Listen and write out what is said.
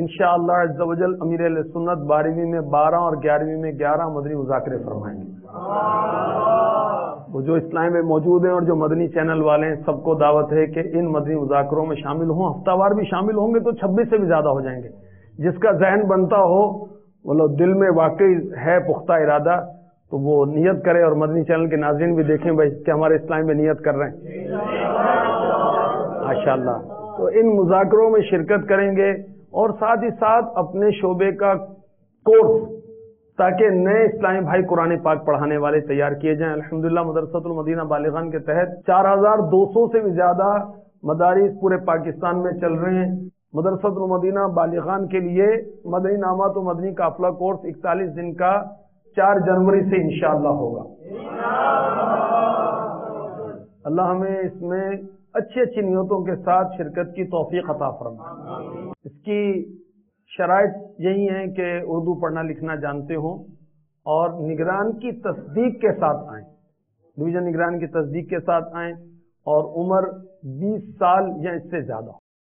انشاءاللہ عز و جل امیر اہل سنت 12ویں میں 12 اور 11ویں میں 11 مدنی مذاکرے فرمائیں گے۔ وہ جو اسلام میں موجود ہیں اور جو مدنی چینل والے ہیں سب کو دعوت ہے کہ ان مدنی مذاکروں میں شامل ہوں، ہفتہ وار بھی شامل ہوں گے تو 26 سے بھی زیادہ ہو جائیں گے۔ جس کا ذہن بنتا ہو مطلب دل میں واقعی ہے پختہ ارادہ تو وہ نیت کرے، اور مدنی چینل کے ناظرین بھی دیکھیں بھائی کہ ہمارے اسلام میں نیت کر رہے ہیں ماشاءاللہ، تو ان مذاکروں میں شرکت کریں گے، اور ساتھ ہی ساتھ اپنے شعبے کا کورس تاکہ نئے اسلامی بھائی قرآن پاک پڑھانے والے تیار کیے جائیں۔ الحمدللہ مدرسۃ المدینہ بالغان کے تحت 4200 سے بھی زیادہ مدارس پورے پاکستان میں چل رہے ہیں۔ مدرسۃ المدینہ بالغان کے لیے مدنی نامات و مدنی قافلہ کورس 41 دن کا 4 جنوری سے انشاءاللہ ہوگا۔ اللہ ہمیں اس میں اچھی اچھی نیتوں کے ساتھ شرکت کی توفیق عطا فرمائے۔ اس کی شرائط یہی ہیں کہ اردو پڑھنا لکھنا جانتے ہوں اور نگران کی تصدیق کے ساتھ آئیں، ڈویژن نگران کی تصدیق کے ساتھ آئیں، اور عمر 20 سال یا اس سے زیادہ ہو۔